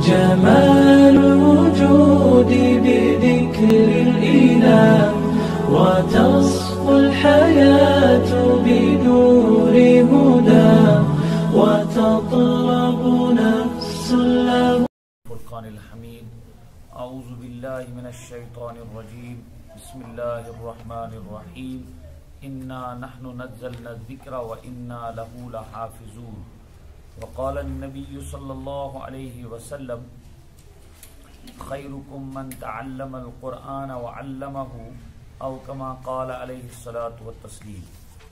جمال الوجود بذكر الإله وتصفو الحياة بنور هدى وتطلب نفس له. فرقان الحميد. أعوذ بالله من الشيطان الرجيم. بسم الله الرحمن الرحيم. إنا نحن نزلنا الذكر وإنا له لحافظون. وقال النبي صلى الله عليه وسلم خيركم من تعلم القرآن وعلمه أو كما قال عليه الصلاة والتسليم.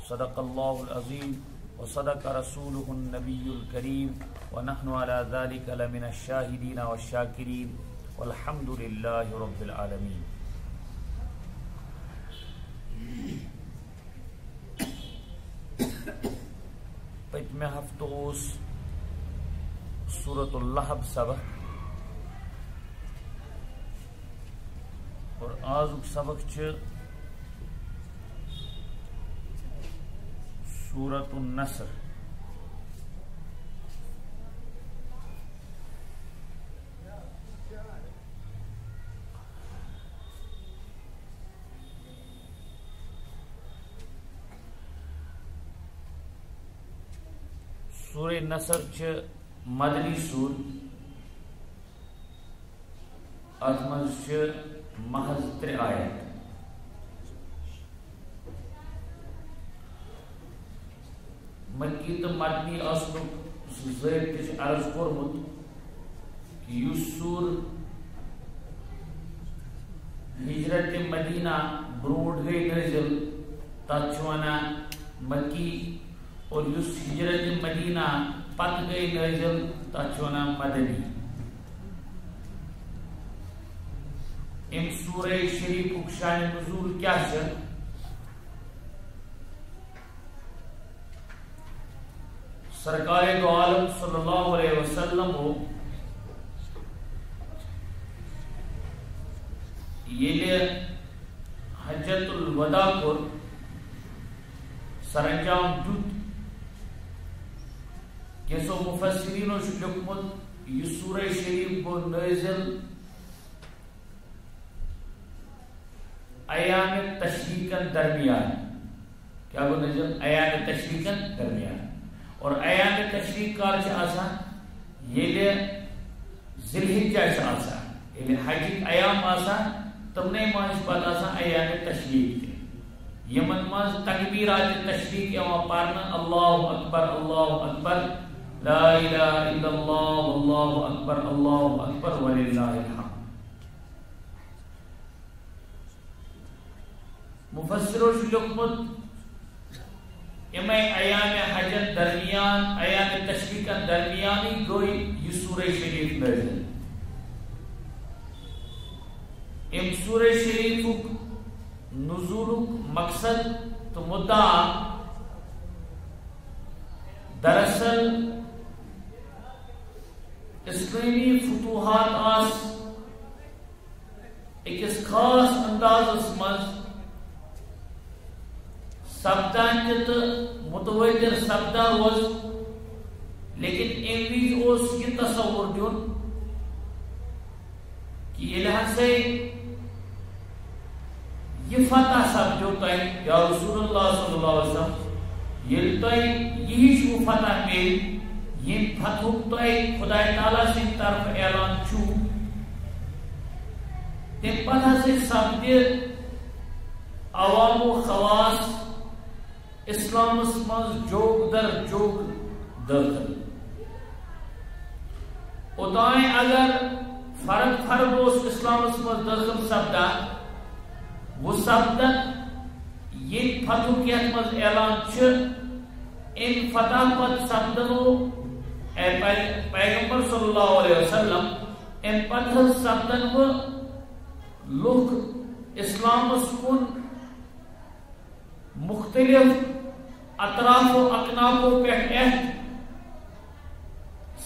صدق الله العظيم وصدق رسوله النبي الكريم ونحن على ذلك لمن الشاهدين والشاكرين والحمد لله رب العالمين. پتمہ ہفتہ اوس سورۃ اللہب سبق اور آزک سبق چھ سورۃ النصر. سورہ نصر چھ مدنی سور، ات مز چھ محض 3 آیت. مکی تو مدنی آسنک ذریعہ تش عرض کورمت کہ یس سور ہجرت مدینہ برونٹ گئی نزل تت ونان مکی، اور یس ہجرت مدینہ پت گئی نازل تت ونان مدنی. ام سورہ شریف شان نزول کیا ہے؟ سرکار دو عالم صلی اللہ علیہ وسلم ہو یہ حجت الوداع کو سرانجام دیت. کیسو مفسرین و لکھمت یہ سورہ شریف کو نازل ایام تشریق درمیان. کیا وہ نازل ایام تشریق درمیان، اور ایام تشریق کار چھ آسان یہ ذی الحجہ چھ آسان، یہ حج ایام آسان تمنے مانس پتہ آسان ایام تشریق تھے. یمن مز تکبیرات تشریق یوان پارنا اللہ اکبر اللہ اکبر لا الہ الا اللہ اللہ اکبر وللہ الحمد. مفسروں لکھمت امی ایام حجت درمیان ایام تشریق درمیانی گوئی یہ سورہ شریف نازل. ام سورہ شریف نزول مقصد تو مدعا دراصل اسلامی فتوحات آس ایک خاص انداز مز سپدان تو متوجر سپدا روز، لیکن ام وز یہ تصور دیون کہ یہ سے یہ فتح سپدو تین یا رسول اللہ صلی اللہ علیہ وسلم یل تین یہی شو فتح میل یم فتح تین خدا تعالیٰ سے طرف اعلان چھو تم پتہ سے سپد عوام و خواص اسلام مز جوگ در جوگ داخل. اوتائیں اگر فرق اس اسلام مز داخل سپدا وہ سپدن یہ فتح کیت مز اعلان چھ ان فتح پت سپدنو پیغمبر صلی اللہ علیہ وسلم ان فتح سپدن و لوگ اسلام کن مختلف اطراف و اکنافوں پہ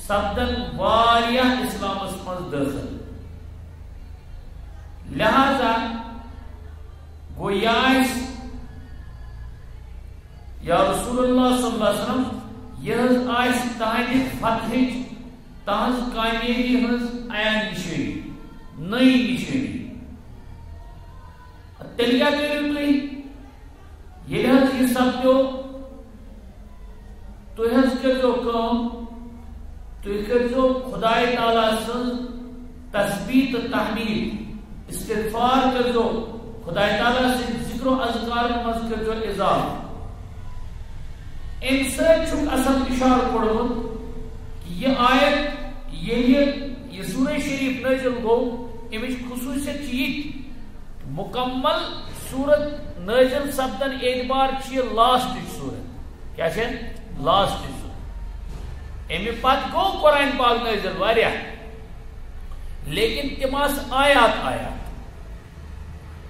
سپدن واریہ اسلام مز داخل. لہذا گویاس یا رسول اللہ صلی اللہ علیہ وسلم یہ آئیس تہندِ فتح تہذ کامیابی ہز عیان نشانی نئی نشانی تیل کیا کرو تھی یہ سپدو تھی کرو کام تھی کرو خدا تعالی سن تسبیح تو تحمید استغفار کرو خدا تعالی سن ذکر و اذکار مز کرو اضافہ ام سچ اصل اشارہ کوڑمت کہ یہ آیت یہ سورہ شریف نازل گو امچ خصوصیت یہ مکمل سورت نازل سپدن اعتبار یہ لاسٹ سورت کیا لاسٹ سورت امہ پت گو قرآن پاک نازل واریہ لیکن تم آیات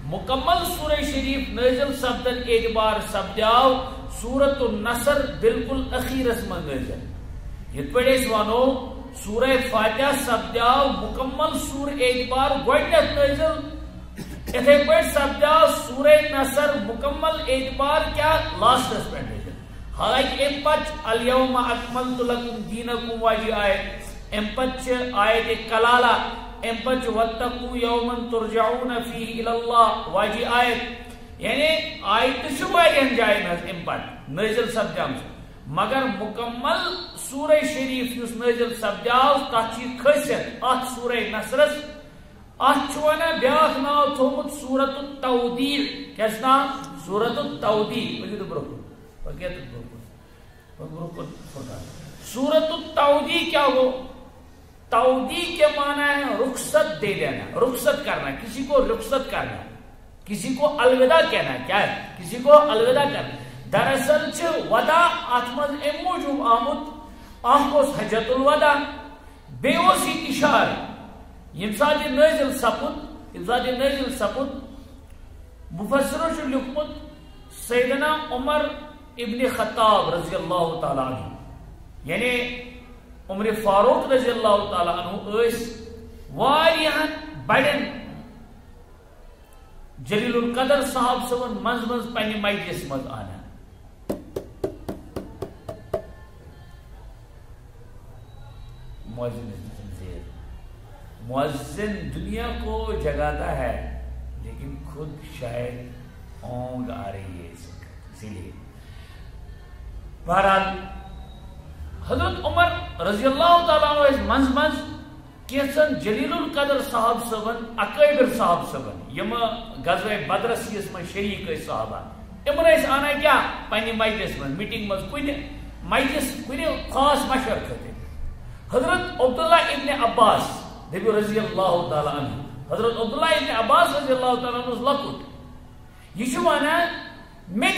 مکمل سورہ شریف نازل سپدن اعتبار سپدیو سورت النصر بالکل اخیرس من نازل یہ پہ ونو سورہ فاتحہ سپدیو مکمل سور اعتبار گوڈنیت نازل اتھے پہ سپدیو سورہ نصر مکمل اعتبار کیا لاسٹس پہ نازل حالانکہ ام پچ الیوم اکملت لکم دینکم واجی آیت ام پچ آیت کلالہ ام پچ واتقوا یوما ترجعون فیہ الاللہ واجی آیت یعنی آیت شبائن جائن ام پچ نازل سپدیو مگر مکمل سورہ شریف یس نازل سپدیو تک خاصیت ات سورہ نصرس ات بیاکھ ناو تھومت سورت التودیع کیا نام سورت التودیع سورت التودیع کیا ہو تودیع کے معنی ہے رخصت دے دینا رخصت کرنا کسی کو رخصت کرنا کسی کو الوداع کہنا کیا ہے کسی کو الوداع کرنا دراصل ودا ات مز ام موجود آمت اخ حجت الوداع بیوس یہ اشارہ یم سات یہ نازل سپد مفسروں سے لکھمت سیدنا عمر ابن خطاب رضی اللہ تعالی عنہ یعنی عمر فاروق رضی اللہ تعالی عنہ اس واریہن بڑن جلیل القدر صاحب صبن منز پنی مجلس مز آنا مؤذن دنیا کو جگاتا ہے لیکن خود شاید اونگ آ رہی ہے اسی لیے بہرحال حضرت عمر رضی اللہ تعالیٰ عنہ منز کیسن جلیل القدر صاحب صبن اکابر صاحب صبن یم غزوہ بدرس یس من شریک صحابہ تمن آنا کیا پنہ مجلس من میٹنگ مز کن مجلس کن خاص مشور خاطر حضرت عبداللہ ابن عباس دبیو رضی اللہ تعالیٰ عنہ حضرت عبداللہ ابن عباس رضی اللہ تعالیٰ عنہ لکٹ یہ ونان مے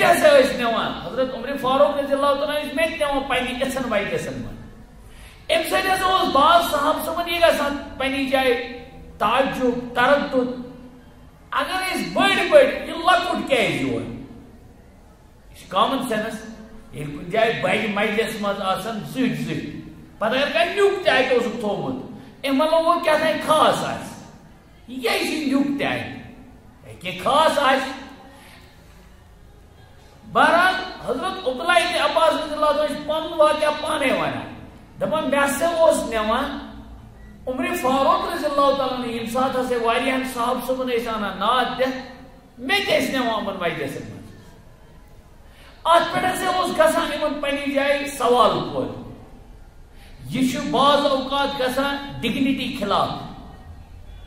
نوان حضرت عمر فاروق رضی اللہ تعالیٰ عنہ مے نوان پنہ یسن مجلسن من ام سس بعض صاحب صبن یہ گھان پنہ جائے تعجب تردد اگر بڑ یہ لکٹ کیاز یور یہ کامن سینس یہ کن جائے بڑ مجلس مز آسان زٹ پتہ اگر نیوک تہ تھومت امہ لوگوں کیا تھا خاص یہ نیوک تہ خاص بہرحال حضرت عبداللہ ابن عباس رضی اللہ عنہ پن واقعہ پانے ونان دپان مے نوان عمر فاروق رضی اللہ تعالیٰ عنہ یم سات واریاہن صاحب صبن انان ناد دتھ مے نوان امن مجلس من ات پہ گھان ان پنہ جائے سوال پور یہ بعض اوقات گھان ڈگنٹی خلاف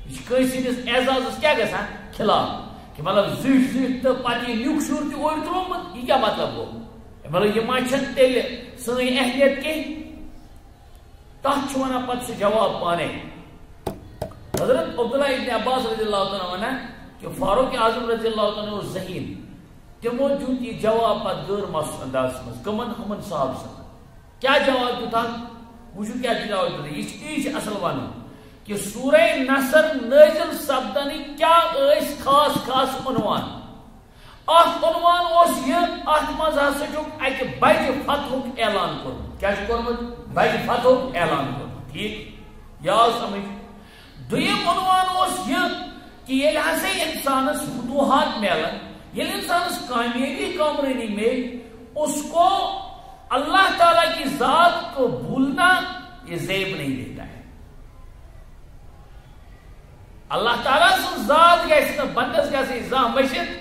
یہ سندس اعزاز کیا گھان خلاف کہ مطلب زٹ تو پتہ یہ نیوک شر تہ اور ترومت یہ کیا مطلب گو مطلب یہ ما تیل سن اہلیت کہیں تک ونان پتہ سہ جواب پانے حضرت عبداللہ ابن عباس رضی اللہ تعالیٰ ونان کہ فاروق اعظم رضی اللہ تعالیٰ ذہین تمو دیت یہ جواب پتہ غیر مخصوص انداز مز کمن ہمن صاحب سن کیا جواب دیتا وچھو کیا جواب دیتا یہ اصل ون کہ سورہ نصر نازل سپدن کیا خاص عنوان عنوان یہ ات مز اکہ بجہ فتح اعلان کورمت کیا کورمت بجہ فتح اعلان کورمت ٹھیک یہ سمجھ دویم عنوان یہ کہ یل ہسا انسانس فتوحات ملن یل انسانس کامیابی کامرانی مل اس کو اللہ تعالیٰ کی ذات کو بھولنا یہ زیب نہیں دیتا ہے. اللہ تعالیٰ سن ذات گژھِ نہٕ بندس گژھٕنۍ زانٛہہ مٔشِتھ،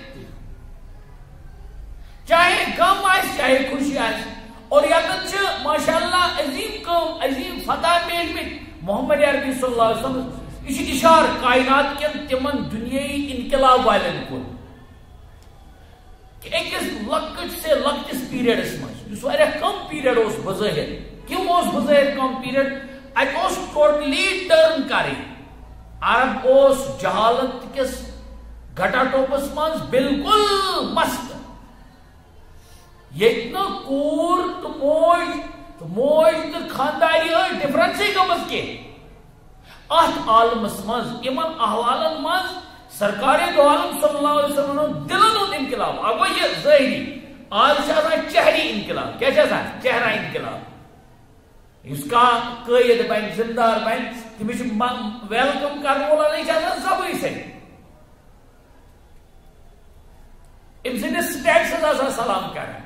چاہے غم آسہِ چاہے خوشی آسہِ. اور یتن چھ ماشاء اللہ عظیم کام عظیم فتح میلمت محمد عربی صلی اللہ علیہ وسلم. یہ اشار کائنات کن تمن دنیائی انقلاب والن کن کہ اکس لکٹ سے لکٹس پیریڈس مز اس واریاہ کم پیریڈ اس بظاہر کیوں اس بظاہر کم پیریڈ ات اس ٹوٹلی ٹرن کریں. عرب اس جہالت کس گھٹا ٹوپس مز بالکل مست. یہ کور تو موج تو خانداری ڈفرنس گمت کی ات عالمس مز امن احوالن مز سرکار دو عالم صلی اللہ علیہ وسلم دلن ہند انقلاب. اب یہ ظاہری آج چہری انقلاب کیا چہرہ انقلاب. اس کا قائد بن زمدار بن تمس ویلکم کرنے والا نہیں سبھی سے ام سندس سٹیٹس آسان سلام کران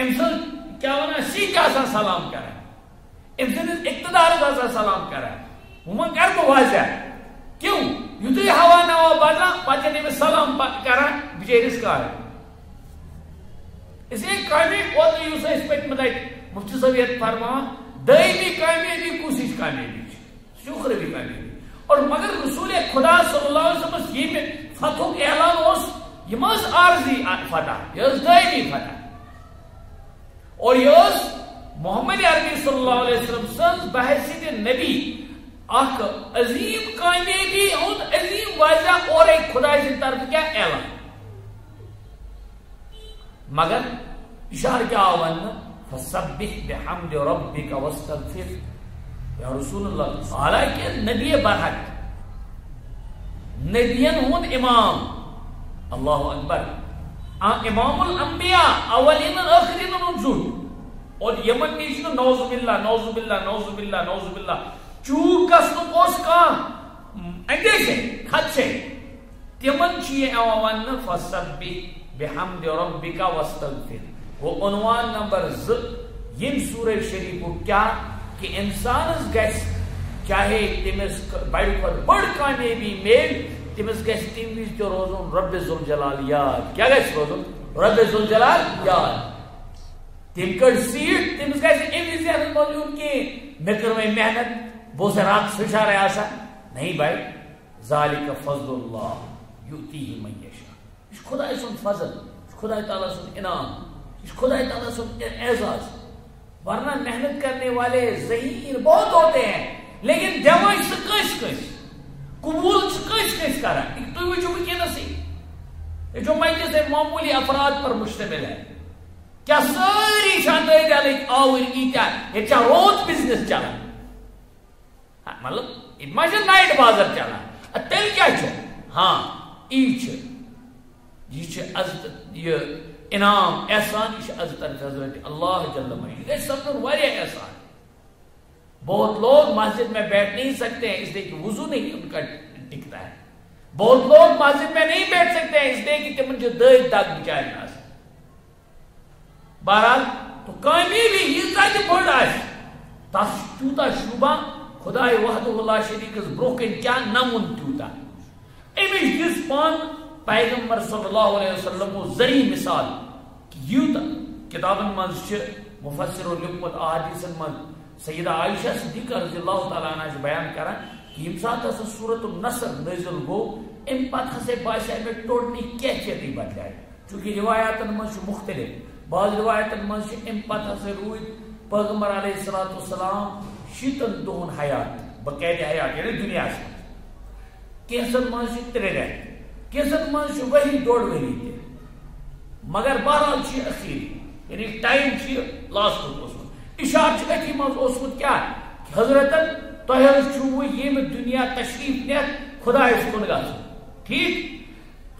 ام سن کیا ونان سیٹ آسان سلام کران ام سندس اقتدار آسان سلام کران. ومن کر بہ واضح کیوں یتھے ہوا نوا بدلان پتہ تمس سلام کران بچیرس کار. اس لیے کامیاب اوتر اس پتم لٹ مفتی صاحب فرمان دائمی کامیابی کوشش کامیابی شکر بھی کامیابی. اور مگر رسول خدا صلی اللہ علیہ وسلم یہ فتح اعلان اس یہ مز عارضی فتح یہ دائمی فتح. اور یہ محمد عربی صلی اللہ علیہ وسلم سن بحیثیت نبی اخ عظیم کامیابی ہند عظیم واضح اور ایک خدا کی طرف کیا اعلان. مگر اشار کیا آوان فسبح بحمد ربک واستغفر یا رسول اللہ. حالانکہ نبی برحق نبیین ہند امام اللہ اکبر امام الانبیاء اولین آخرین منظور اور یمن نیش نوز باللہ نوز باللہ نوز باللہ نوز باللہ چوک گسن اس کان اندیشے خدشے تمن چیئے اوان فسبح بحمد ربک واستغفر. وہ عنوان نمبر 2 یم سورہ شریف کیا کہ انسان گھس چاہے تمس بڑ بڑ کامیابی میل تمس گھس تم وز تہ روزن رب ذوالجلال یاد. کیا گھس روزن رب ذوالجلال یاد. تم کڑ سیٹ تمس گھس ام وز موجود کہ مے کر محنت بوز رات سشار آسا نہیں بھائی. ذالک فضل اللہ یؤتیہ من یشاء. یہ خدا سن فضل خدا تعالیٰ سن انعام خدا تعالیٰ سن اعزاز. ورنہ محنت کرنے والے ذہین بہت ہوتے ہیں لیکن دماغ سے کس کس قبول کس کس کرا. تھی وچو ونکس یہ جو مجلس معمولی افراد پر مشتمل ہے کیا ساری شانداری دلک آور ایتیا یہ چاہ روز بزنس چلان مطلب ما نائٹ بازار چلان تیل کیا ہاں یہ عزت یہ انعام احسان یہ عزت حضرت اللہ جل مجید. یہ سب واریاہ احسان. بہت لوگ مسجد میں بیٹھ نہیں سکتے ہیں اس لیے کہ وضو نہیں ان کا ٹکتا ہے. بہت لوگ مسجد میں نہیں بیٹھ سکتے ہیں اس لیے کہ تم جو دگ دگ بچائے نہ. بہرحال تو کامیابی یہ ذات بڑ آس تس تیوتا شوبہ خدا وحدہ لا شریک برو کن کیا نمون تیوتا. امچ دس پان پیغمبر صلی اللہ علیہ وسلم ذریع مثال یوتا کتابن مز مفسر لکمت احادیث من سیدہ عائشہ صدیقہ رضی اللہ تعالیٰ عنہ بیان کران کہ یم سات ہسا سورۃ النصر نازل گو ام پتہ ہسا باسے میں ٹوٹلی کیفیتی بدلائے چونکہ روایاتن من مختلف. بعض روایتن من ام پتہ ہسا روید پیغمبر علیہ السلام شیتن دہن حیات بقید حیات یعنی دنیا سے کینسن من 3 رہتے کیسن من وہی 2 ؤری تہ مگر بہرحال اخیری یعنی ٹائم لاسٹ اشار اتھی مز اوسمت کیا حضرتن تہ چھو یم دنیا تشریف نت خدا کن گھن ٹھیک.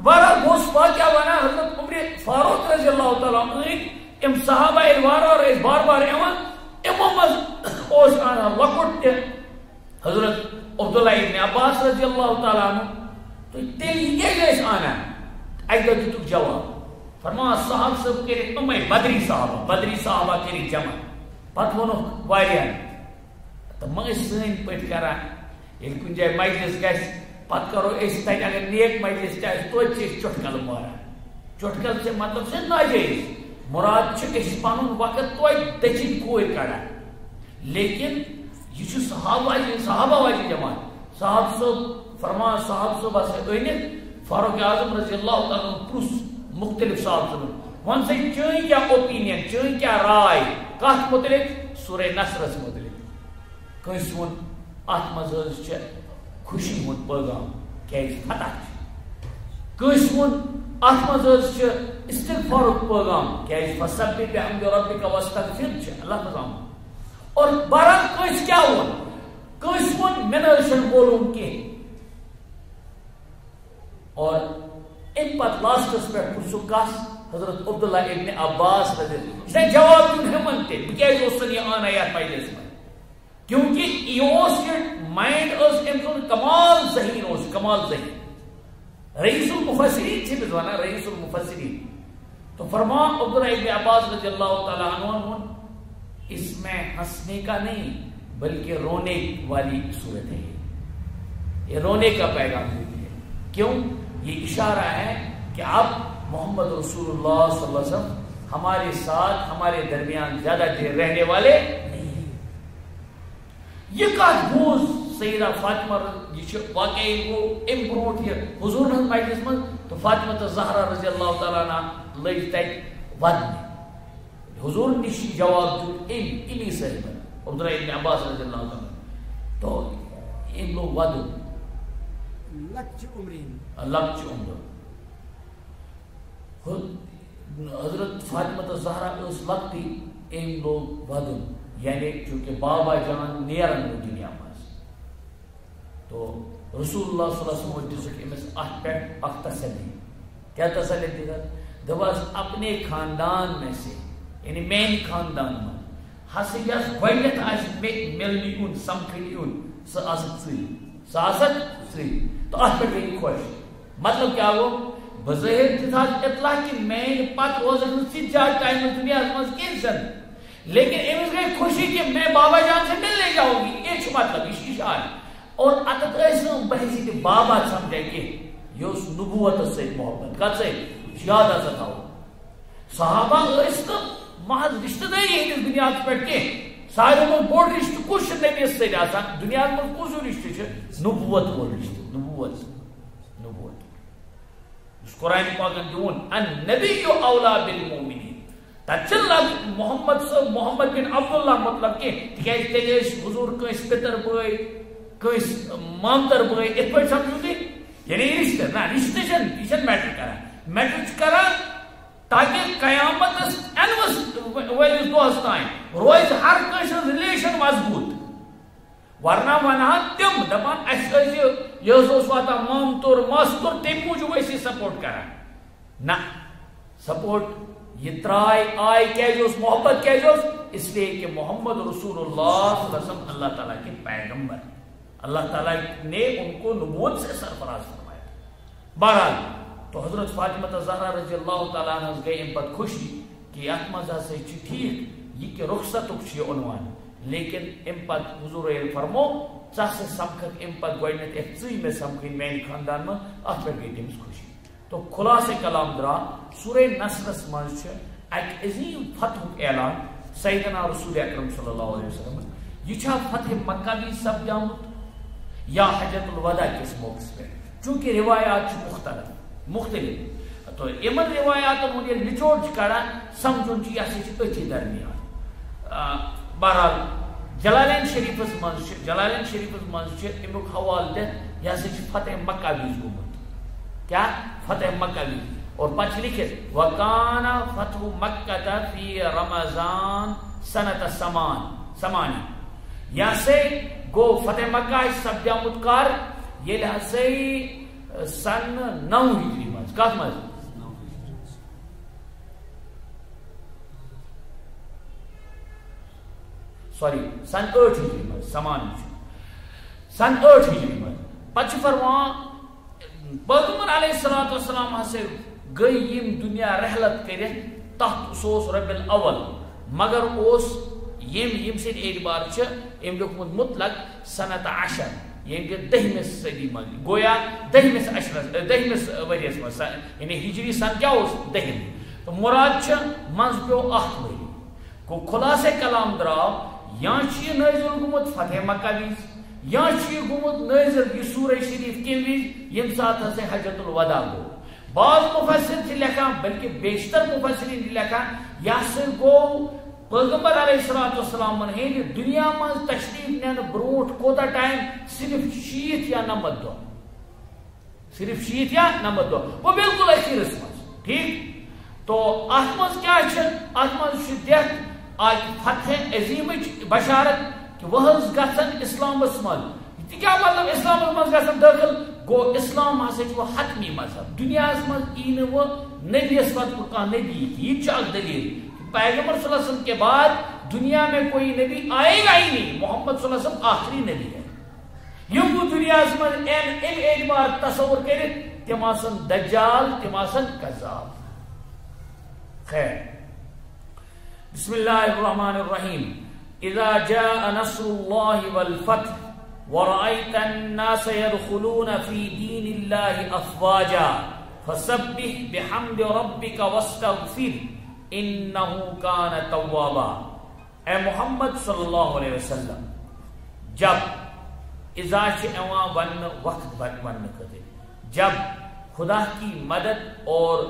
بہرحال بہت واقعہ ونان حضرت عمر فاروق رضی اللہ تعالیٰ عنہ ام صحابہ وار بار بار ایوان امو مز اوس انان لکٹ تہ حضرت عبداللہ ابن عباس رضی اللہ تعالیٰ عنہ تو تیل یہ گیس آنا اک دہ دتک جواب فرما صاحب صاحب کر بدری صحابہ کری جمع پتہ ونک واریاہ تو مہ سن پٹ کران یل کن جائے مجلس گھس پتہ کرو تک اگر نیک مجلس تہ توتہ چٹکل ماران چٹکل سے مطلب سے ناجائز مراد پن وقت توتہ دچن کور کڑان لیکن یہ صحابہ واجی جماعت صاحب صاحب فرمان صاحب صاحب انت فاروق اعظم رضی اللہ تعالیٰ پرس مختلف صاحب صاحب ون سے چین کیا اوپینین چین کیا رائے کت متعلق سورہ نصرس متعلق کنس ون ات مز خوشی ہند پیغام کیاز فتح کنس ون ات مز استغفارک پیغام کیاز فسبح بحمد ربک واستغفر اللہ تعالیٰ اور بہرحال کنس کیا ون کنس ون میں نے بولوں کی اور ام پت لاسٹس پہ پرسو کس حضرت عبداللہ ابن عباس رضی اللہ عنہ جواب دیون ہمن تے بکیاز اوسن یہ آن آیات مجلس میں کیونکہ یہ مائنڈ اس ام کمال ذہین اس کمال ذہین رئیس المفسرین سے بزوانا رئیس المفسرین تو فرمان عبداللہ ابن عباس رضی اللہ تعالیٰ عنہ اس میں ہنسنے کا نہیں بلکہ رونے والی صورت ہے یہ رونے کا پیغام دیتی ہے کیوں یہ اشارہ ہے کہ اب محمد رسول اللہ صلی اللہ علیہ وسلم ہمارے ساتھ ہمارے درمیان زیادہ دیر رہنے والے نہیں یہ کات بوز سیدہ فاطمہ یہ واقعی کو ام بروٹ یہ حضور ہند مجلس من تو فاطمہ زہرا رضی اللہ تعالیٰ عنہ لج تک ودنے حضور نشی جواب دیت انہی صحیح عبداللہ ابن عباس رضی اللہ عنہ تو ان لوگ ودن لکچ عمرین لکچ عمر حضرت فاطمہ زہرا اس لکتی ان لوگ ودن یعنی چونکہ بابا جان نیرن دنیا مز تو رسول اللہ صلی اللہ علیہ وسلم دس امس ات پہ اخ تسلی کیا تسلی دی دبس اپنے خاندان میں سے یعنی مین خاندان میں ہس یس گوڈنیتھ آس ملنی یون سمکھنی یون سہ آسک ژٕے تو ات پہ گئی خوش مطلب کیا گو بظاہر تھا اطلاع کہ میں پت روزن سی زیادہ ٹائم دنیا مز کینسن لیکن امس گئی خوشی کہ میں بابا جان سے ملنے جاؤں گی یہ مطلب یہ اشارہ اور اتت بحثیت بابا سمجھے کہ یہ نبوت سے محبت کت سے یاد تھاو صحابہ تو محض رشتہ داری ہندس دنیا پہ کی سارے من بوڑ رشتہ کس نبیس سی آسان دنیا من کس رشتہ نبوت وول رشتہ نبوت اس قرآن پاکن دون النبی اولا بالمؤمنین تچل محمد بن عبداللہ مطلب کہ تیز تیز حضور کنس پتر بھائی کنس مامتر بھائی ات پہ سمجھو تھی یعنی رشتہ نا رشتہ چھ میٹر کران میٹر کران تاکہ قیامت اینوس ولس دہس تائیں روز ہر کنس ریلیشن مضبوط ورنہ ونہ تم دپان یہ واتا مامتر ماستر تم موجود اسی سپورٹ کران نہ سپورٹ یہ ترائے آئے کیس محبت کیس اس لیے کہ محمد رسول اللہ صلی اللہ علیہ وسلم اللہ تعالیٰ کے پیغمبر اللہ تعالیٰ نے ان کو نبوت سے سرفراز فرمایا بہرحال تو حضرت فاطمہ زہرا رضی اللہ تعالیٰ عنہ گئی ام پت خوشی کہ ات مزہ سے ٹھیک یہ کہ رخصتک عنوان لیکن ام پت حضور فرمو ژ سے سمکھک ام پت گوڈنیتھ ژٕے میں سمکھن میانہ خاندان میں ات پہ گئی تمس خوشی تو خلاصہ کلام درا سورہ نصرس مز اک عظیم فتح اعلان سیدنا رسول اکرم صلی اللہ علیہ وسلم یہ فتح مکہ بھی سپدیمت یا حجۃ الوداع کس موقع پہ چونکہ روایات مختلف تو امن روایات ہند نچوڑ کڑان سمجھن یہ اتھی درمیان بہرحال جلالین شریفس مز امیک حوالہ دہ یہ فتح مکہ وز گومت کیا فتح مکہ بھی اور پچھ لکھت وکان فتح مکہ فی رمضان سنت سمانی یا سے گو فتح مکہ سپدیمت کر یل ہسا سن 9 ہجری مز کت مز سوری سن 8 ہجری مز سمانی سن 8 ہجری مز پچھ فرمان پیغمبر علیہ الصلوۃ والسلام ہسا گئی یم دنیا رحلت کرت تحت سوس ربیع الاول مگر اس یم سن اعتبار ام لیکھمت مطلق سنت 10 یم کہ 10 صدی من گویا 10 ؤریس من یعنی ہجری سن کیا اس 10 تو مراد منز پیو 8 ؤری کو خلاصہ کلام دراو یا یہ نازل گومت فتح مکہ وز یا یہ گومت نازل یہ سورہ شریف کم وز یم سات ہسے حجۃ الوداع گو بعض مفسر سے لکھا بلکہ بیشتر مفسرین لکھا یا سر گو پیغمبر علیہ السلام من ہے دنیا من تشریف نین بروٹ کوتا ٹائم صرف 60 یا 90 دو صرف 60 یا 90 دو وہ بالکل اخیر من ٹھیک تو احمد کیا احمد شدیت آج فتح عظیم بشارت کہ وہ گھن اسلام من یہ کیا مطلب اسلام من گھن داخل گو اسلام ہسا وہ حتمی مذہب دنیا من ای وہ نبی پتہ کھانا نبی یہ اخ دلیل پیغمبر صلی اللہ علیہ وسلم کے بعد دنیا میں کوئی نبی آئے گا ہی نہیں محمد صلی اللہ علیہ وسلم آخری نبی ہے یم دنیا من اعتبار تصور کرے تم آسن دجال تم آسن کذاب خیر بسم اللہ الرحمن الرحیم اذا جاء نصر اللہ والفتح ورأيت الناس يدخلون في دين الله افواجا فسبح بحمد ربك واستغفر انه كان توابا اے محمد صلی اللہ علیہ وسلم جب اذا شئوا ون وقت ون کرے جب خدا کی مدد اور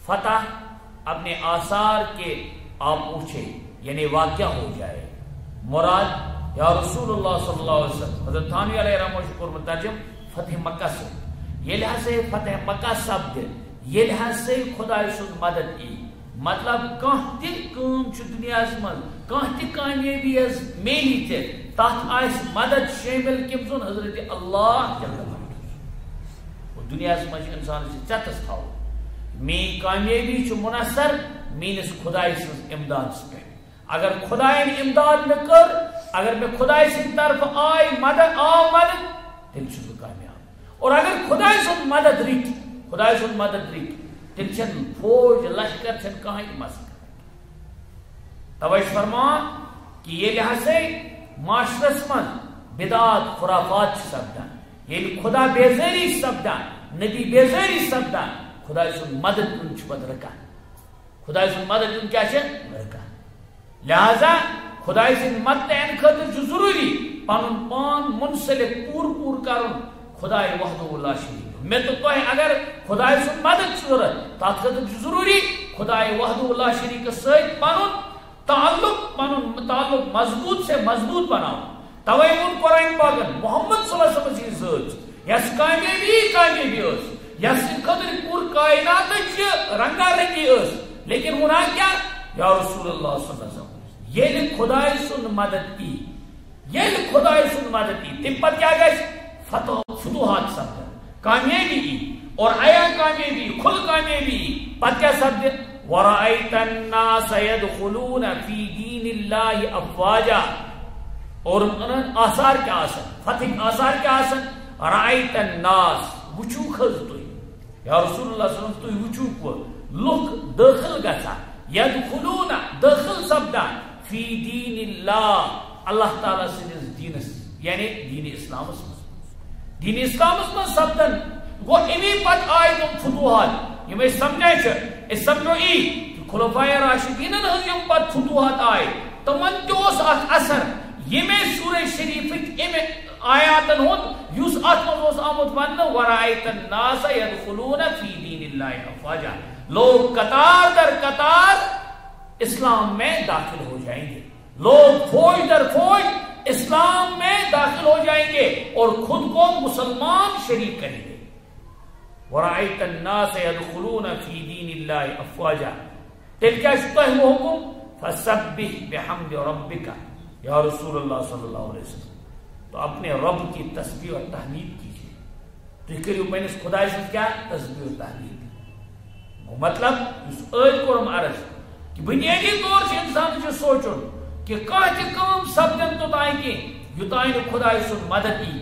فتح اپنے آثار کے آپ پوچھے یعنی واقعہ ہو جائے مراد یا رسول اللہ صلی اللہ علیہ وسلم حضرت تھانوی علیہ رحمہ شکر مترجم فتح مکہ سے یہ لحاظ فتح مکہ سبد یہ لحاظ سے خدا سن مدد ای مطلب کانہ تہ کام دنیا من کانہ تہ کامیابی میلی تہ تات آس مدد شامل کم سن حضرت اللہ جل جلالہ دنیا من انسان چتس تھو میری کامیابی منحصر میس خدا سن امداد پہ اگر خدا امداد میں کر اگر میں خدا سن طرف آئی مدد تیل بہ کامیاب اور اگر خدا سن مدد رٹ تیل چھ فوج لشکر چھ کہیں مس توجہ فرما کہ یہ لحاظ سے معاشرس من بدعات خرافات سپدان یہ خدا بیزاری سپدان نبی بیزاری سپدان خدا سن مدد پتہ رکان خدا سن مدد کیا رکان لہذا خدا سن مدد ان خاطر ضروری پن پان منسلک پور کرن خدا وحدہ لا شریک میں تو اگر خدا سن مدد ضرورت تات خاطر ضروری خدا وحدہ لا شریک ست پن تعلق مضبوط سے مضبوط بناؤ توے وون قرآن پاکن محمد صلی اللہ علیہ وسلم ذات یس کامیابی یس خاطر پور کائنات رنگا رنگی لیکن ہونا کیا یا رسول اللہ صلی اللہ علیہ وسلم یہ خدا سن مدد کی تم پر کیا گئے فتوحات سپد کامیابی کی اور آیا کامیابی کھل کامیابی پتہ کیا سپد ورأيت الناس يدخلون في دين الله افواجا اور آثار کیا آسن فتح آثار کیا آسن رأيت الناس وچو خز تو یا رسول اللہ صلی اللہ علیہ وسلم وچو کو لوگ داخل گسا يدخلون داخل سپدان فی دین اللہ تعالی سندس دینس یعنی دین اسلام من سپدن گو امی پت آئی تم فتوحات یہ سمجھے سمجھو کہ خلفائے راشدین ہم پت فتوحات آئی تمن تس ات اثر یہ سورہ شریف آیاتن ہند اس ات مز آمت ون ورأيت الناس يدخلون في دين الله افواجا لوگ قطار در قطار اسلام میں داخل ہو جائیں گے لوگ فوج در فوج اسلام میں داخل ہو جائیں گے اور خود کو مسلمان شریک کریں گے ورأيت الناس يدخلون في دين الله افواجا تل کیا شکا ہے وہ حکم فسبح بحمد ربک یا رسول اللہ صلی اللہ علیہ وسلم تو اپنے رب کی تسبیح اور تحمید کیجیے تو کریو میں نے خدا سے کیا تسبیح اور تحمید مطلب اس ایت کو ہم عرض کہ بنیادی طور سے انسان جو سوچو کہ کہتے کام سبدن تو تائیں گے یوتائیں خدا سن مدد کی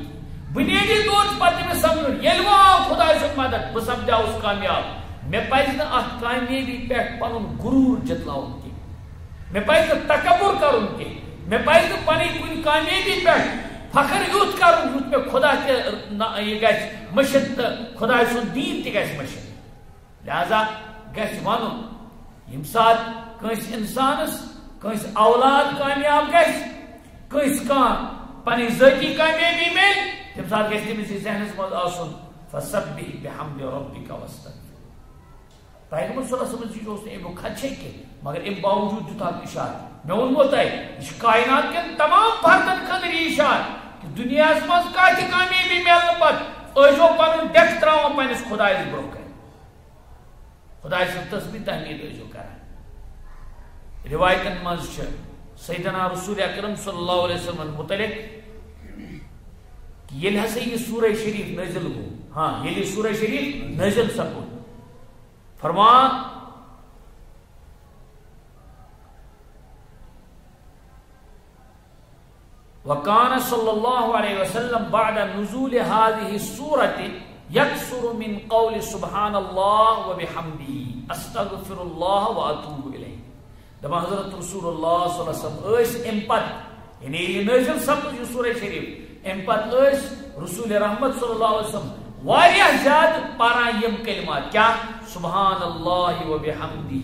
بنیادی طور سے پتہ میں سمجھو یلوا خدا سن مدد بسبدہ اس کامیاب میں پہلے نا اخ کامیابی پہ پنن غرور جتلاؤں کی میں پزِ تکبر کرن کی میں پزِ پنی کن کامیابی پہ فخر یوت کرن یوت پہ خدا یہ گژھِ مشت تو خدا سن دین تہ گژھِ مشت لہذا گژھِ ونن یم سات کنس انسانس کنس اولاد کامیاب گژھِ کنس کان پنی ذاتی کامیابی مل تم سات گژھِ تمس ذہنس مز آسن فسبح بحمد ربک واستغفر پیغمبر صلی اللہ علیہ وسلم چیز اس امیک خدشے کے مگر ام باوجود دیتا اشارہ میں ونمو تہ یہ کائنات کن تمام فردن خاطر یہ اشارہ کہ دنیا مز کتھ کامیابی ملن پتہ ٲسۍزیو پنن ڈیک تراوان پنس خدایس برونٛہہ کن خدای سٕنٛز تسبیح تحمید ٲسۍزیو کران روایتن مز چھ سیدنا رسول اکرم صلی اللہ علیہ وسلم متعلق یل ہسا یہ سورہ شریف نازل گو ہاں یل سورہ شریف نازل سپود فرمان وکان صلی اللہ علیہ وسلم بعد نزول هذه السورة يكثر من قول سبحان الله وبحمده استغفر الله واتوب الیہ دپان حضرت رسول اللہ صلی اللہ علیہ وسلم امپت یعنی یہ نازل سپود یہ سورہ شریف امپت رسول رحمت صلی اللہ علیہ وسلم واریاہ زیادہ پاران یم کلمات کیا سبحان اللہ و بحمدہ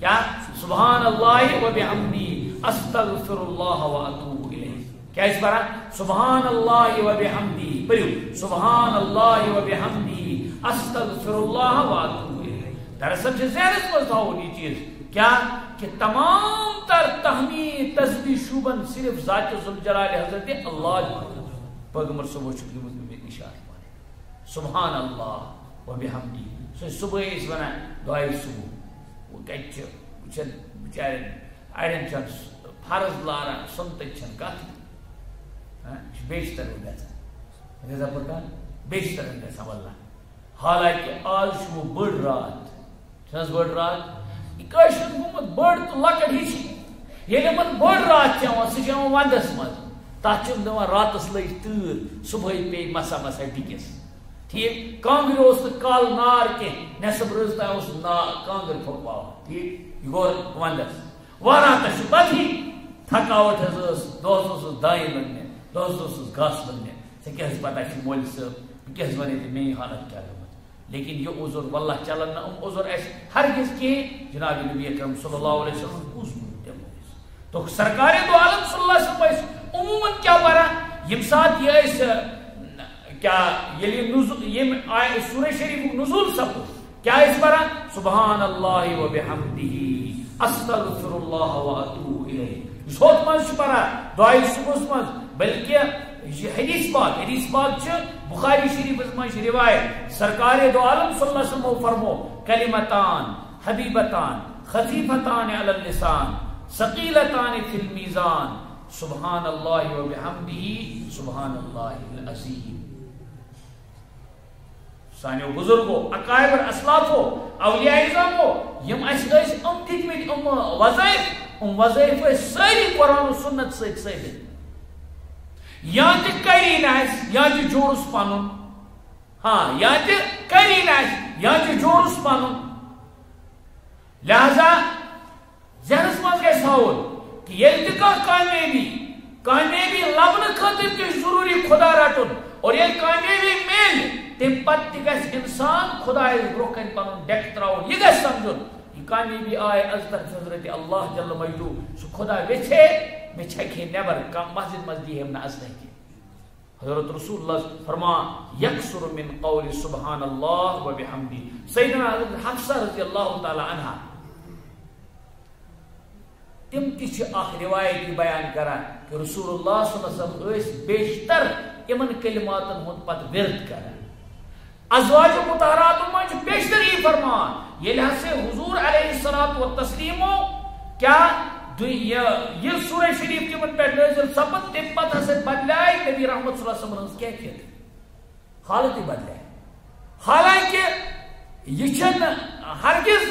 کیا سبحان اللہ و بحمدہ استغفر اللہ و اتوب الیہ کیا اس پارا سبحان اللہ و بحمدہ پڑھو سبحان اللہ و بحمدہ استغفر اللہ و اتوب الیہ دراصل جو ذہنس مز تھاون یہ چیز کیا کہ تمام تر تحمید تسبیح شوبن صرف ذات ذوالجلال حضرت اللہ پیغمبر صبح چھپ اشارہ سبحان اللہ و بحمدہ سو صبح اس ونان دعائے صبح وہ کچھ وچن بچارن اڑین چن فرض لاران سنت چھن کت بیشتر ہو گژھان رضا پکان بیشتر گژھان واللہ حالانکہ آج وہ بڑ رات چھنس بڑ رات یہ کاشر گومت بڑ تو لکڑ ہی ییٚلہِ یِمن بٔڑ رات چھِ یِوان سُہ چھِ یِوان ونٛدس منٛز تتھ چھِ دِوان راتس لٔج تۭر صبحٲے پیٚیہِ مسا مسا ڈِکِس ٹھیک کانگرِ اوس نہٕ کال نار کینٛہہ نٮ۪صب رٲژ تام اوس کانگٕر پھۄکھباوان ٹھیک یہِ گوٚو ونٛدس واراتس چھُ پتہٕے تھکاوٹ حظ ٲس دۄہس اوسُس دانہِ لٔنٛگنہِ دۄہس اوسُس گاسہٕ لٔنٛگنہِ ژےٚ کیٛاہ حظ پتہ چھُ مولوی صٲب بہٕ کیٛاہ حظ ونے ژےٚ میٛٲنۍ حالت کیٛاہ گٔمٕژ لیکن یہ عذر واللہ چلن نہ عذر اس ہرگز کہیں جناب نبی اکرم صلی اللہ علیہ وسلم عذر تو سرکار دو عالم صلی اللہ علیہ وسلم عموماً کیا پڑھا یم ساتھ یہ اس کیا یہ سورہ شریف نزول سب کیا اس پڑھا سبحان اللہ و بحمدہ استغفر اللہ و اتوب الیہ صوت من پڑھا دعائے صبح من بلکہ حدیث پاک چھ بخاری شریف میں روایت سرکار دو عالم صلی اللہ علیہ وسلم فرمو کلمتان حبیبتان خفیفتان علی اللسان ثقیلتان فی المیزان سبحان اللہ و بحمدہ سبحان اللہ العظیم سانیو بزرگو اکابر اسلافو اولیاء اعظامو یم اس دتمت وظائف ساری قرآن و سنت ست ثابت یا تو کرین یا تو جوڑس پن ہاں یا تو کرین یا تو جوڑس پن لہذا ذہنس مز گژھِ تھاوُن کہ ییٚلہِ تہِ کانٛہہ کامیابی لبنہٕ خٲطرٕ تہِ ضروٗری خدا رٹُن اور ییٚلہِ کامیابی میلہِ تمہِ پتہٕ تہِ گژھِ اِنسان خدایس برونٛہہ کنہِ پنُن ڈیٚک تراوُن یہِ گژھِ سمجھُن یہ کامیابی آئے از تک حضرت اللہ جل مجدو سُہ خدا ویژھے مےٚ چھکہِ ہے نیبر کانٛہہ مسجد منٛز دی ہے نہٕ اژنٕے کینٛہہ حضرت رسول اللہ فرمان یکسر من قول سبحان اللہ و بحمدی سیدنا حضرت حفصہ رضی اللہ تعالی عنہ تم تہ اخ روایت بیان کران کہ رسول اللہ صلی اللہ علیہ وسلم اس بیشتر یمن کلماتن ہند پت ورد کران ازواج مطہرات من بیشتر یہ فرمان یل ہسے حضور علیہ الصلوۃ والتسلیم کیا یہ سورہ شریف تمن پہ نازل سپد تم پتہ ہسے بدلائے نبی رحمت صلی اللہ علیہ وسلم کیفیت حالت بدلائے حالانکہ یہ چھن ہرگز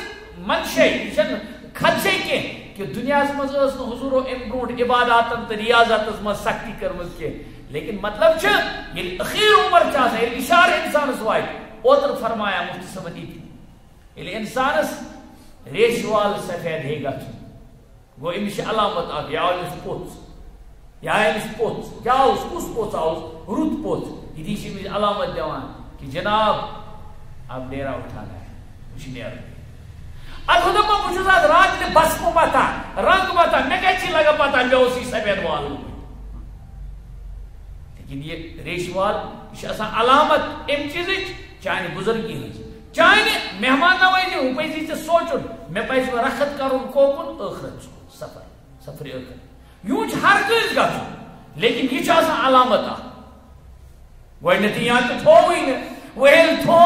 منشے یہ چھن خدشے کی کہ دنیا مز حضور ام برو عباداتن تو ریاضت مز سختی کرمز کی لیکن مطلب یہ اخیر عمر چاہتا ہے اشار انسانس وائٹ اوتر فرمایا مختصر یہ انسانس ریش وال سفید ہے گا گو امس علامت اخ یا امس پوچ یا امس پوچ کیا اس کس پوچ آؤ رت پوچ یہ امس علامت دیوان کہ جناب اب ڈیرا اٹھانا ہے مجھے نیرو ادھو دپا بچھس آج رات نے بس کو پتا رنگ پتا میں کچھ لگا پتا میں اسی سفید وال لیکن یہ ریش وال یہ علامت ام چیز چانہ بزرگی ہز چانہ مہمان نوازی ہوں پزی ژے سوچن مے پزِ رخت کرن کوکن ٲخرت سفر ٲخرت یوں ہر کٲنٛسہِ گژھُن لیکن یہ علامت اکھ گۄڈنیتھٕے یا تہِ تھووٕے نہٕ ویل تھو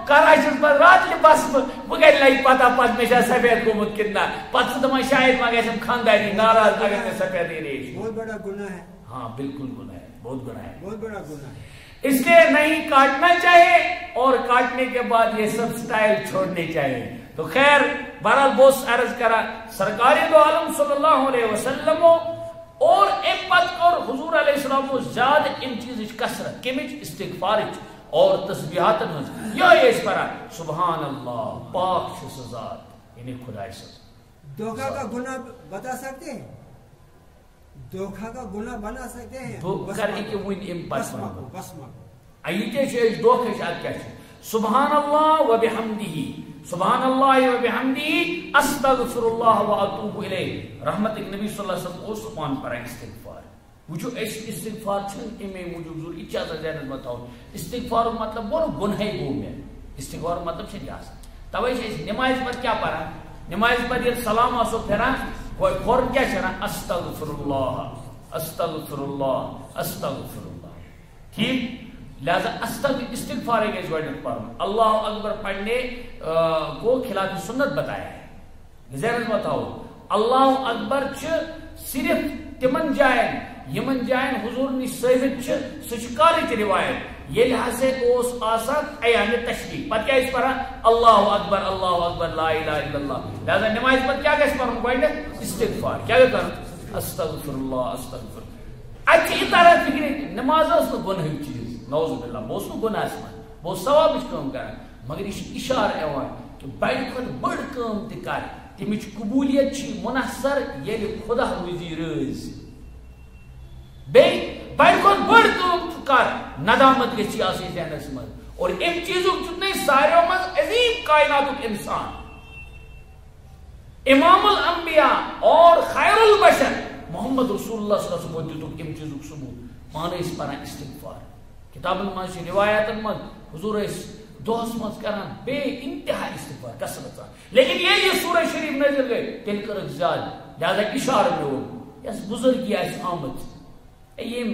کراچس پہ رات کے بس بہ گھر لگی پتہ پتہ مے سفید گومت کتنا پتہ دپان شاید ما گھم خاندانی ناراض اگر میں سفید ریش بہت بڑا گناہ ہے ہاں بالکل گناہ ہے بہت گناہ ہے بہت بڑا گناہ ہے اس لیے نہیں کاٹنا چاہیے اور کاٹنے کے بعد یہ سب سٹائل چھوڑنے چاہیے تو خیر بہرحال بہت عرض کرا سرکار دو عالم صلی اللہ علیہ وسلم اور ام پتہ اور حضور علیہ السلام زیادہ ام چیز کثرت کمچ استغفار اور تسبیحات یہ پڑھا سبحان اللہ پاک چھ سہ ذات یعنی خدا دھوکہ کا گناہ بتا سکتے ہیں دھوکہ کا گناہ بنا سکتے ہیں سبحان اللہ و بحمدہ سبحان اللہ و بحمدہ استغفر اللہ و اتوب الیہ رحمت نبی صلی اللہ علیہ وسلم کو سبحان پر استغفار وچو استغفار چھن امی موجود ضرور اجازت ذہن میں تھاؤ استغفار مطلب بڑو گناہ گو میں استغفار مطلب چھ جاس توے چھ نماز پر کیا پڑھا نماز پر یہ سلام اسو پھرا کوئی فور کیا چنا استغفر اللہ استغفر اللہ استغفر اللہ ٹھیک لہذا استغفار کے گوڈنٹ پر اللہ اکبر پڑھنے کو خلاف سنت بتایا ہے ذہن میں تھاؤ اللہ اکبر چھ صرف تمن جائن یمن جائن حضور نش ثابت سچ روایت یل ہسا اس آسان ایام تشریق پتہ کیا پڑھا اللہ اکبر لا الہ الا اللہ لہذا نماز پتہ کیا گھس پڑھن گوڈنیتھ استغفار کیا کرن استغفر اللہ استغفر اچھی اطاعت فکر نماز اس گناہ چیز نعوذ باللہ بوس گناہ من بو ثواب کام کران مگر یہ اشارہ ایوان کہ بڑ کھت بڑ کام تہ کر تمچ قبولیت چھ منحصر یل خدا روزی رز بے بڑ کھت بڑ کام کر ندامت گچھی آسی ذہنس من اور ام چیزوں جتنے سارے من عظیم کائنات انسان امام الانبیاء اور خیر البشر محمد رسول اللہ صلی اللہ علیہ وسلم ام چیزوں ثبوت مانے اس پر استغفار کتابن من روایتن من حضور اس دوس مز کران بے انتہا استغفار کثرت لیکن یہ سورہ شریف نازل گئی تیل کر زیادہ لہذا اشارہ میں ہو یس بزرگی اس آمد ایم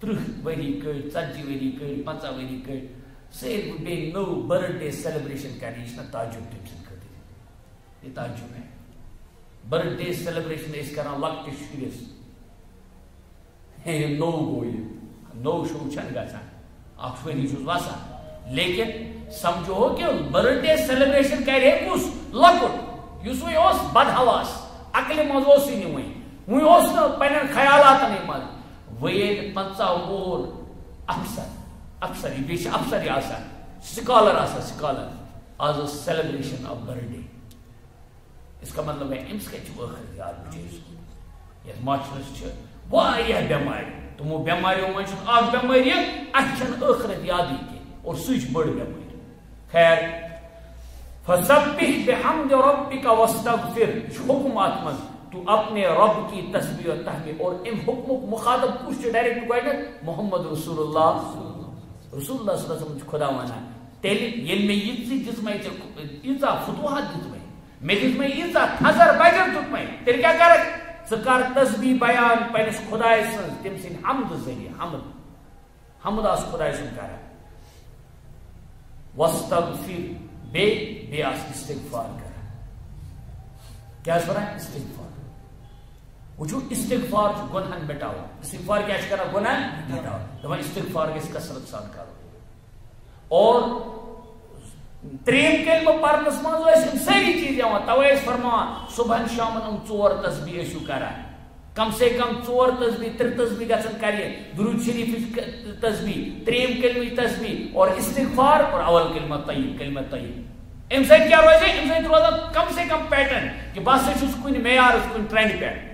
30 ؤری کڑ 40 ؤری کڑ 50 ؤری کڑ سیل بے نو برتھ ڈے سیلیبریشن کرنے یہ تعجب تم سن خاطر یہ تعجب ہے برتھ ڈے سیلیبریشن اس کران لکٹ شرس نو گو یہ نو شو چھن گژھان اکھ ؤری چھُس وسان لیکن سمجھو کہ برتھ ڈے سیلیبریشن کرے کس لکٹ اس وی اس بدحواس عقل مز اس نی وی اس پنن خیالات نہیں مز ویل 50 وُہُر افسر یہ بیچ افسر آسان سکالر آسان سکالر آز سیلیبریشن آف برتھ ڈے اس کا مطلب ہے امس کے ٲخرت یاد بچے یس معاشرس واریاہ بیماری تمو بیماریوں من اخ بیماری اچھن ٲخرت یادی کی اور سچ بڑ بیماری خیر فسبح بحمد ربک واستغفر حکم آتمن تو اپنے رب کی تسبیح و تحمید اور ان حکم مخاطب کچھ ڈائریکٹ گوڈنیتھ محمد رسول اللہ صلی اللہ علیہ وسلم خدا وانا تیل یل میں یہ جس میں ایزا فتوحات دت میں جس میں ایزا ہزار بجر دت میں تیل کیا کرک سکار تسبیح بیان پنس خدا سن تم سن حمد ذریعہ حمد اس خدا سن کر واستغفر بے استغفار کر کیا اس پر استغفار وچو استغفار گناہن مٹاو استغفار کیا کرا گناہ مٹاو تو استغفار کے کثرت سان کرو اور تریم کلمہ پرنس مز ٲسۍ ساری چیز یوان توے ٲسۍ فرمان صبحن شامن 4 تسبیح ٲسِو کران کم سے کم 4 تسبیح 3 تسبیح گژھن کرے درود شریف تسبیح تریم کلمہ تسبیح اور استغفار اور اول کلمہ طیب ام سۭتۍ کیٛاہ روزِ ام سۭتۍ روزان کم سے کم پیٹرن کہ بہٕ ہسا چھُس کُنہِ معیارس کُنہِ ٹرینڈ پٮ۪ٹھ.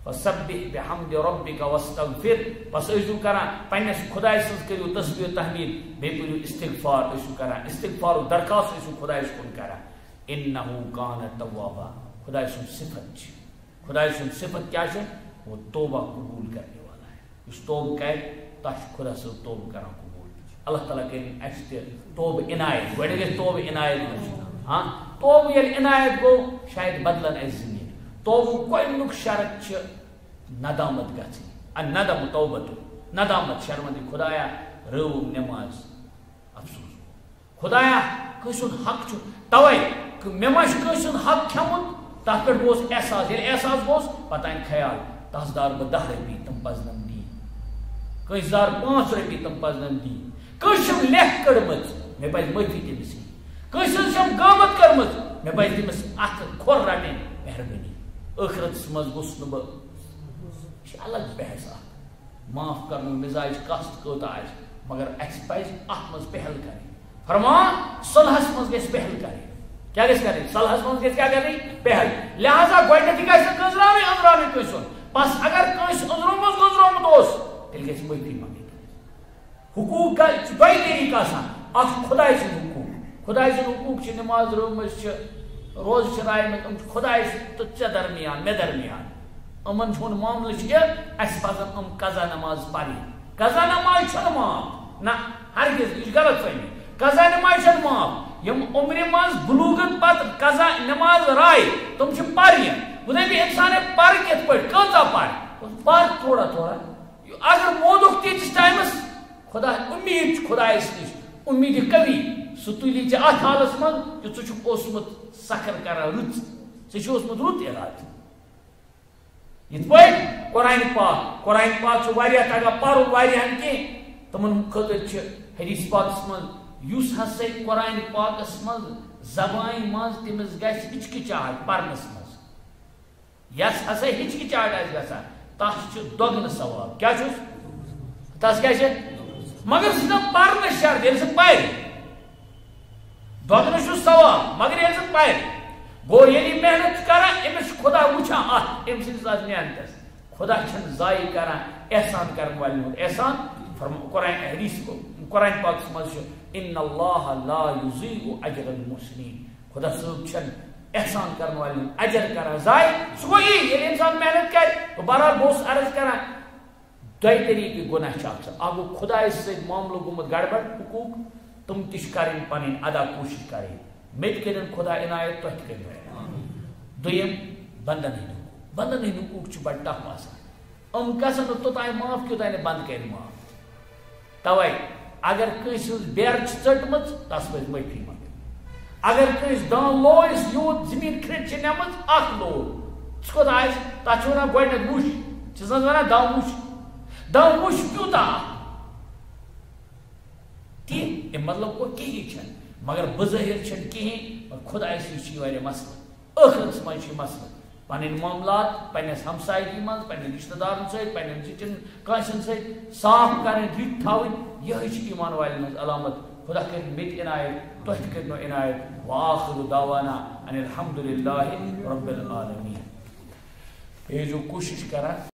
فسبح بحمد ربک واستغفر بس ٲسِو کران پننس خداے سٕنٛز کٔرِو تسبیح تحمیٖد بیٚیہِ پٔرِو استغفار ٲسِو کران استغفارُک درخواست ٲسِو خدایس کُن کران. انه کان توابا خداے سُنٛد صفت چھِ خداے سُنٛد صفت کیٛاہ چھِ وہ توبہ قبول کرنے والا ہے. یُس توبہٕ کرِ تتھ چھُ خدا صٲب توبہٕ کران قبول. اللہ تعالیٰ کٔرِنۍ اَسہِ تہِ توبہٕ عنایت گۄڈٕ گژھِ توبہٕ عنایت ہاں توبہٕ ییٚلہِ عنایت گوٚو شاید بدلن اَسہِ زندگی. توبہٕ گۄڈنیُک شرط چھِ ندامت گژھٕنۍ. الندم توبت ندامت شرمندی خدایا رٲوٕم نٮ۪ماز افسوس خدایا کٲنٛسہِ ہُنٛد حق چھُ توے مےٚ ما چھُ کٲنٛسہِ ہُنٛد حق کھیوٚمُت تتھ پٮ۪ٹھ گوٚوُس احساس ییٚلہِ احساس گوٚوُس پتہٕ آیہِ خیال تس دار بہٕ 10 رۄپیہِ تِم پزنم دِنۍ کٲنٛسہِ دار 5 رۄپیہِ تِم پزنم دِنۍ کٲنٛسہِ چھم لیکھ کٔڑمٕژ مےٚ پزِ معٲفی تٔمِس ہٕنٛدۍ کٲنٛسہِ ہٕنٛز چھم غٲبت کٔرمٕژ مےٚ پزِ تٔمِس اتھٕ کھۄر رٹٕنۍ مہربٲنی. ٲخرتس منٛز گوٚژھ نہٕ بہٕ یہ الگ بحث اخ معاف کرن مزاج کست کوتا آسہِ مگر اَسہِ پزِ اتھ منٛز پہل کرٕنۍ. فرمان صلحس منٛز گژھِ پہل کرٕنۍ. کیٛاہ گژھِ کرٕنۍ صلحس منٛز گژھِ کیٛاہ کرٕنۍ پہل. لہذا گۄڈنیٚتھٕے گژھِ نہٕ گٔنٛزراوٕنۍ أنٛزراوٕنۍ کٲنٛسہِ ہُنٛد. بس اگر کٲنٛسہِ أنٛزرومُت گٔنٛزرومُت اوس تیٚلہِ گژھِ معٲفی منٛگٕنۍ. حقوٗق چھِ دۄیہِ طریٖقہٕ آسان اکھ خداے سٕنٛدۍ حقوٗق خداے سٕنٛدۍ حقوٗق چھِ نٮ۪ماز رٲومٕژ چھِ روزٕ چھِ رایمٕژ یِم چھِ خدایس تہٕ ژےٚ درمیان مےٚ درمیان. یِمن ہُنٛد معاملہٕ چھُ یہِ اَسہِ پزن یِم قضا نماز پرٕنۍ. قضا نماز چھنہٕ معاف نہ ہرگز یہِ چھِ غلط فہمی. قضا نماز چھنہٕ معاف یِم عمرِ منٛز بلوٗغت پتہٕ قضا نماز راے تِم چھِ پرنہِ. وۄنۍ دٔپہِ اِنسان ہے پر کِتھ پٲٹھۍ کۭژاہ پر تھوڑا تھوڑا اگر مودُکھ تیٖتِس ٹایمس خدا اُمید چھِ خدایس نِش اُمیٖدِ قوی سُہ تُلی ژےٚ اتھ حالس منٛز کہِ ژٕ چھُکھ اوسمُت سخر کران رٕژ ژےٚ چھُ اوسمُت رُت ارادٕ. یِتھ پٲٹھۍ قرآن پاک چھُ واریاہ تگان پرُن واریاہن کینٛہہ تِمن خٲطرٕ چھِ حدیث پاکس منٛز یُس ہسا قرآن پاکس منٛز زبانہِ منٛز تٔمِس گژھِ ہچکچاہٹ پرنس منٛز یس ہسا ہچکچاہٹ آسہِ گژھان تس چھُ دۄگنہٕ ثواب. کیٛاہ چھُس تس کیٛاہ چھِ مگر سُہ چھُنہٕ پرنہٕ شرط ییٚلہِ سُہ پرِ دۄگنہٕ چھُس ثواب مگر ییٚلہِ سُہ پرِ گوٚو ییٚلہِ یہِ محنت چھُ کران أمِس چھُ خدا وٕچھان اتھ أمۍ سٕنٛدِس اتھ محنتس. خدا چھنہٕ ضایع کران احسان کرن والٮ۪ن ہُنٛد احسان. قرآن پاکس منٛز چھُ ان اللہ لا یضیع اجر المحسنین. خدا صٲب چھنہٕ احسان کرن والٮ۪ن ہُنٛد اجر کران ضایع. سُہ گوٚو یی ییٚلہِ اِنسان محنت کرِ. بہرحال بہٕ اوسُس عرض کران دۄیہِ طریٖقٕکۍ گۄناہ چھِ آسان. اکھ گوٚو خدایس سۭتۍ معاملہٕ گوٚمُت گڑبڑ حقوٗق تِم تہِ چھِ کرٕنۍ پنٕنۍ ادا کوٗشش کرٕنۍ. مےٚ تہِ کٔرِنۍ خدا عنایت تۄہہِ تہِ کٔرِو. دوٚیِم بنٛدن ہٕنٛدۍ حقوٗق. بنٛدن ہٕنٛدۍ حقوٗق چھِ بڑٕ ٹف آسان. یِم گژھن نہٕ توٚتانۍ معاف کیوٚتانۍ نہٕ بنٛد کرِ معاف. توے اگر کٲنٛسہِ ہٕنٛز بیر چھِ ژٔٹمٕژ تس پزِ معٲفی منٛگٕنۍ. اگر کٲنٛسہِ دان لویس یوٗت زٔمیٖن کھرٛٹ چھِ نِمٕژ اکھ لوگ ژٕ کوٚت آسہِ تتھ چھِ ونان گۄڈٕنیتھ وٕچھ چھِس نہ ونان دم وٕچھ کوٗتاہ تی امیُک مطلب گوٚو کِہیٖنۍ چھنہٕ مگر بظٲہر چھنہٕ کِہیٖنۍ مگر خۄدایس نِش چھِ یہِ واریاہ مسلہٕ. ٲخرتس منٛز چھِ یہِ مسلہٕ پنٕنۍ معاملات پننس ہمسایگی منٛز پننٮ۪ن رشتہٕ دارن سۭتۍ پننٮ۪ن زِٹھٮ۪ن کٲنٛسہِ سۭتۍ صاف کرٕنۍ رٕتۍ تھاوٕنۍ. یِہے چھِ ایمان والٮ۪ن ہٕنٛز علامت. خدا کٔرِنۍ مےٚ تہِ عنایت تۄہہِ تہِ کٔرِنو عنایت. وآخر دعوانا ان الحمد للہ رب العالمین. بیٚیہِ ٲسۍزیو کوٗشش کران